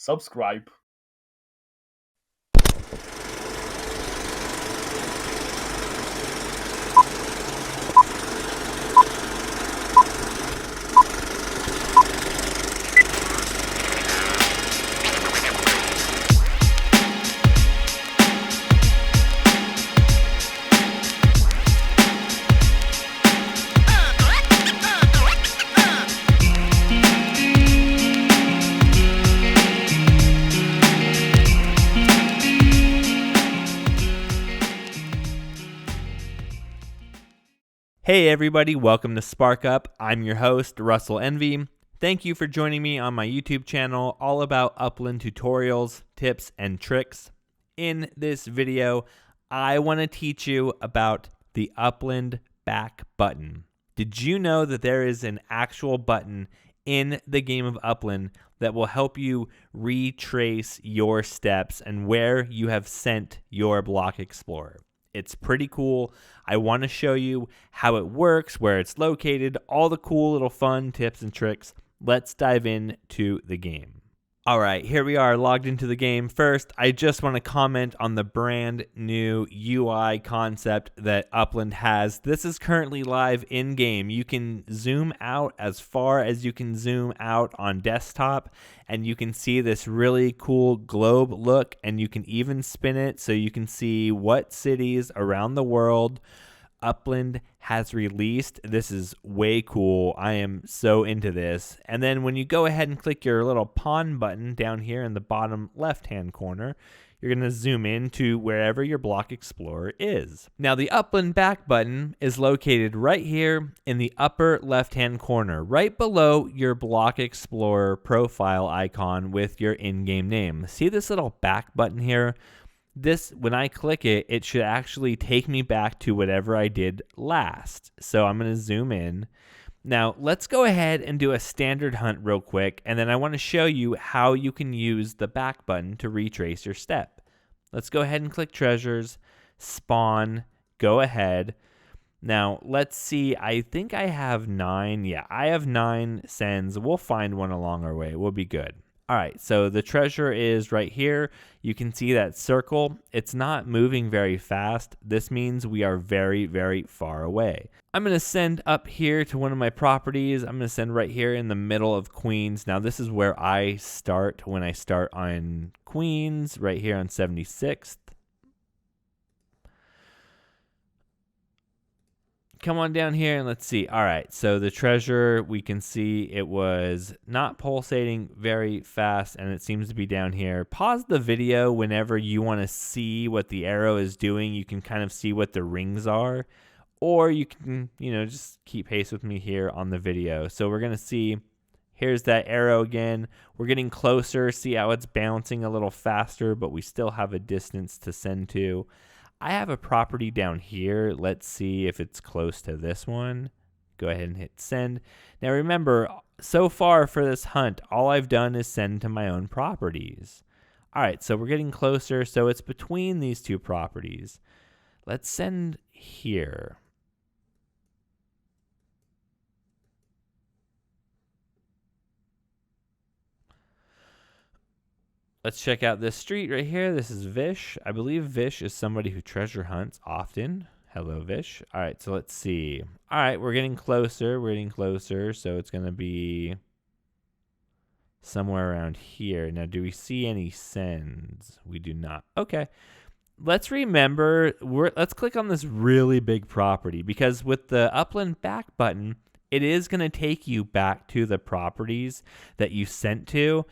subscribe. Hey everybody, welcome to Spark Up. I'm your host, Russellenvy. Thank you for joining me on my YouTube channel all about Upland tutorials, tips, and tricks. In this video, I want to teach you about the Upland back button. Did you know that there is an actual button in the game of Upland that will help you retrace your steps and where you have sent your block explorer? It's pretty cool. I want to show you how it works, where it's located, all the cool little fun tips and tricks. Let's dive into the game. All right, here we are logged into the game. First, I just want to comment on the brand new UI concept that Upland has. This is currently live in game. You can zoom out as far as you can zoom out on desktop, and you can see this really cool globe look, and you can even spin it so you can see what cities around the world Upland has released. This is way cool. I am so into this. And then when you go ahead and click your little pawn button down here in the bottom left-hand corner, you're going to zoom in to wherever your block explorer is. Now the Upland back button is located right here in the upper left-hand corner, right below your block explorer profile icon with your in-game name. See this little back button here? This, when I click it, it should actually take me back to whatever I did last. So I'm going to zoom in. Now, let's go ahead and do a standard hunt real quick, and then I want to show you how you can use the back button to retrace your step. Let's go ahead and click treasures, spawn, go ahead. Now, let's see. I think I have 9. Yeah, I have 9 sends. We'll find one along our way. We'll be good. All right, so the treasure is right here. You can see that circle. It's not moving very fast. This means we are very, very far away. I'm going to send up here to one of my properties. I'm going to send right here in the middle of Queens. Now, this is where I start when I start on Queens, right here on 76th. Come on down here and let's see. All right, so the treasure, we can see it was not pulsating very fast, and it seems to be down here. Pause the video whenever you want to see what the arrow is doing. You can kind of see what the rings are, or you can, just keep pace with me here on the video. So we're going to see, here's that arrow again. We're getting closer. See how it's bouncing a little faster, but we still have a distance to send to. I have a property down here. Let's see if it's close to this one. Go ahead and hit send. Now remember, so far for this hunt, all I've done is send to my own properties. All right, so we're getting closer. So it's between these two properties. Let's send here. Let's check out this street right here. This is Vish. I believe Vish is somebody who treasure hunts often. Hello, Vish. All right, so let's see. All right, we're getting closer. We're getting closer. So it's going to be somewhere around here. Now, do we see any sends? We do not. Okay. Let's remember, let's click on this really big property, because with the Upland back button, it is going to take you back to the properties that you sent to.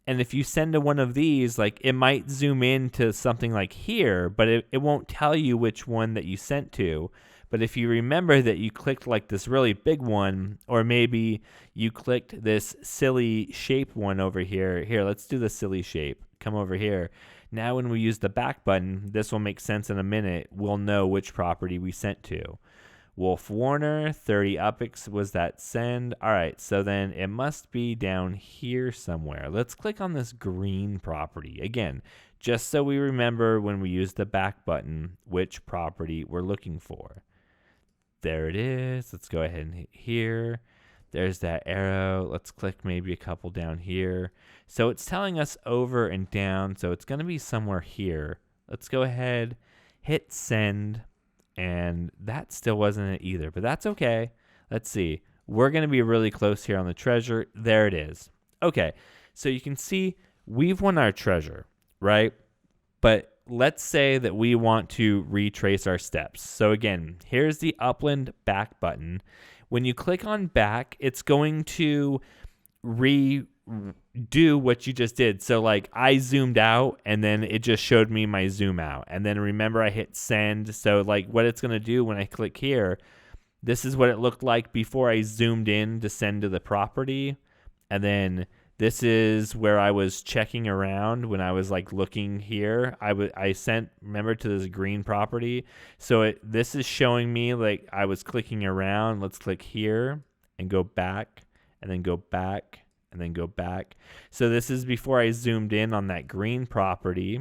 And if you send to one of these, like, it might zoom in to something like here, but it won't tell you which one that you sent to. But if you remember that you clicked like this really big one, or maybe you clicked this silly shape one over here. Here, let's do the silly shape. Come over here. Now when we use the back button, this will make sense in a minute. We'll know which property we sent to. Wolf Warner, 30 Upix was that send. All right, so then it must be down here somewhere. Let's click on this green property. Again, just so we remember when we use the back button, which property we're looking for. There it is. Let's go ahead and hit here. There's that arrow. Let's click maybe a couple down here. So it's telling us over and down. So it's going to be somewhere here. Let's go ahead, hit send. And that still wasn't it either, but that's okay. Let's see. We're going to be really close here on the treasure. There it is. Okay. So you can see we've won our treasure, right? But let's say that we want to retrace our steps. So again, here's the Upland back button. When you click on back, it's going to redo what you just did. So like I zoomed out and then it just showed me my zoom out. And then remember I hit send. So like what it's going to do when I click here, this is what it looked like before I zoomed in to send to the property. And then this is where I was checking around when I was like looking here. I sent, remember, to this green property. So this is showing me like I was clicking around. Let's click here and go back and then go back and then go back. So this is before I zoomed in on that green property.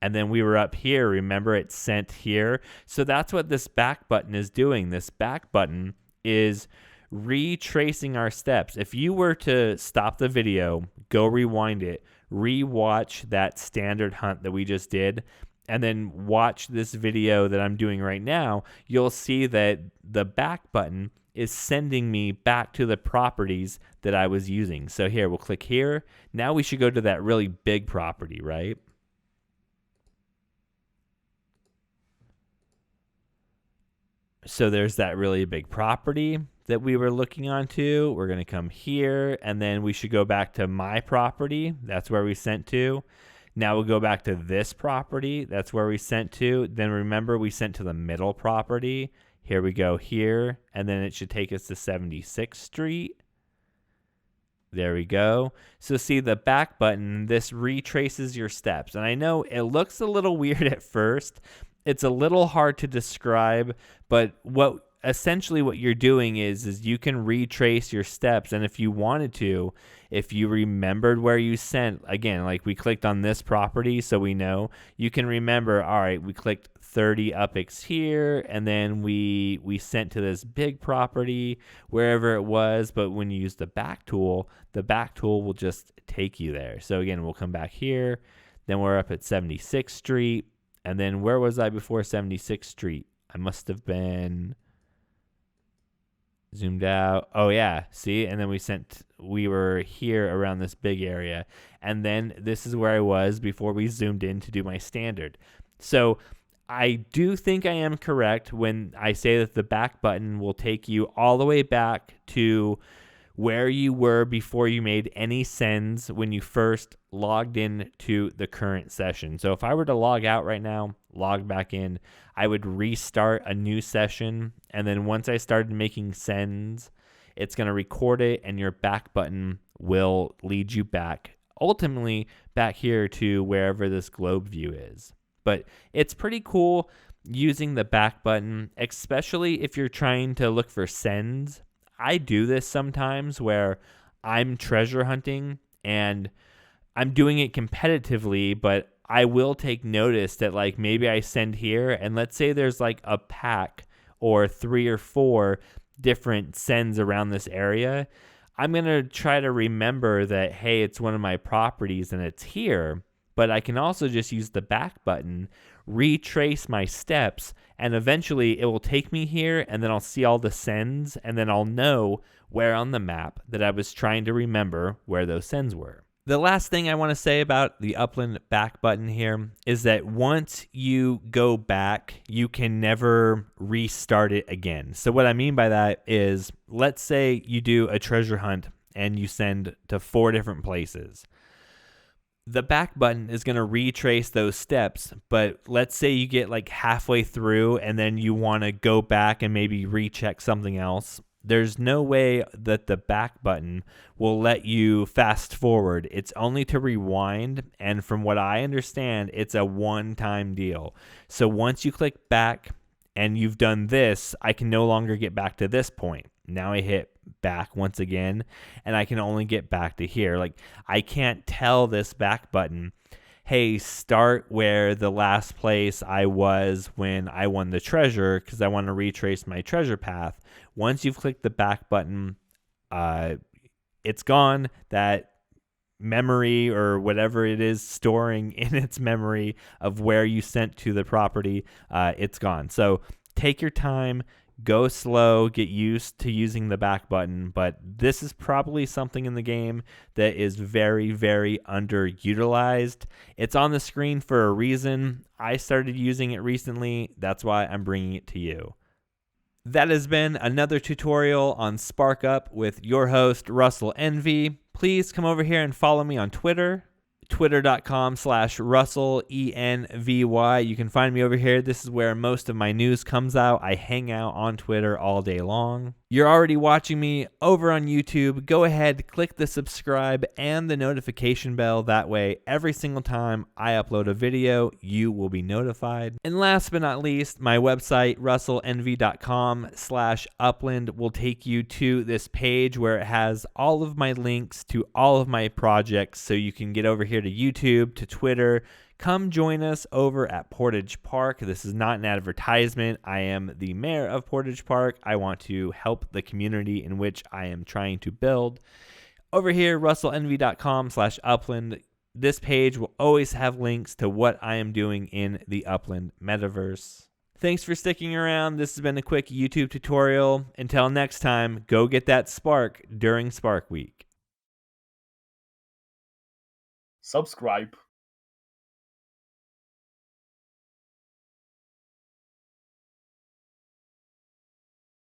And then we were up here. Remember, it sent here. So that's what this back button is doing. This back button is retracing our steps. If you were to stop the video, go rewind it, rewatch that standard hunt that we just did, and then watch this video that I'm doing right now, you'll see that the back button is sending me back to the properties that I was using. So here, we'll click here. Now we should go to that really big property, right? So there's that really big property that we were looking onto. We're going to come here, and then we should go back to my property. That's where we sent to. Now we'll go back to this property. That's where we sent to. Then remember, we sent to the middle property. Here we go here, and then it should take us to 76th Street. There we go. So see the back button, this retraces your steps. And I know it looks a little weird at first. It's a little hard to describe, but essentially what you're doing is you can retrace your steps. And if you wanted to, if you remembered where you sent, again, like we clicked on this property, so we know, you can remember, all right, we clicked 30 upx here, and then we sent to this big property, wherever it was. But when you use the back tool will just take you there. So again, we'll come back here, then we're up at 76th Street. And then where was I before 76th Street? I must have been zoomed out. Oh yeah, see? And then we were here around this big area. And then this is where I was before we zoomed in to do my standard. So I do think I am correct when I say that the back button will take you all the way back to where you were before you made any sends when you first logged in to the current session. So if I were to log out right now, log back in, I would restart a new session. And then once I started making sends, it's going to record it, and your back button will lead you back, ultimately back here to wherever this globe view is. But it's pretty cool using the back button, especially if you're trying to look for sends. I do this sometimes where I'm treasure hunting and I'm doing it competitively, but I will take notice that like maybe I send here, and let's say there's like a pack or 3 or 4 different sends around this area. I'm going to try to remember that, hey, it's one of my properties and it's here, but I can also just use the back button, retrace my steps, and eventually it will take me here, and then I'll see all the sends, and then I'll know where on the map that I was trying to remember where those sends were. The last thing I want to say about the Upland back button here is that once you go back, you can never restart it again. So what I mean by that is, let's say you do a treasure hunt and you send to 4 different places. The back button is going to retrace those steps, but let's say you get like halfway through and then you want to go back and maybe recheck something else. There's no way that the back button will let you fast forward. It's only to rewind, and from what I understand, it's a one-time deal. So once you click back and you've done this, I can no longer get back to this point. Now I hit back once again, and I can only get back to here. Like, I can't tell this back button, hey, start where the last place I was when I won the treasure, because I want to retrace my treasure path. Once you've clicked the back button, it's gone. That memory or whatever it is storing in its memory of where you sent to the property, it's gone. So take your time, go slow, get used to using the back button, but this is probably something in the game that is very, very underutilized. It's on the screen for a reason. I started using it recently. That's why I'm bringing it to you. That has been another tutorial on SparkUp with your host, Russellenvy. Please come over here and follow me on Twitter, twitter.com/RussellenVy. You can find me over here. This is where most of my news comes out. I hang out on Twitter all day long. You're already watching me over on YouTube. Go ahead, click the subscribe and the notification bell. That way, every single time I upload a video, you will be notified. And last but not least, my website, russellenvy.com/upland, will take you to this page where it has all of my links to all of my projects. So you can get over here to YouTube, to Twitter. Come join us over at Portage Park. This is not an advertisement. I am the mayor of Portage Park. I want to help the community in which I am trying to build. Over here, russellenvy.com/upland. This page will always have links to what I am doing in the Upland Metaverse. Thanks for sticking around. This has been a quick YouTube tutorial. Until next time, go get that spark during Spark Week. Subscribe.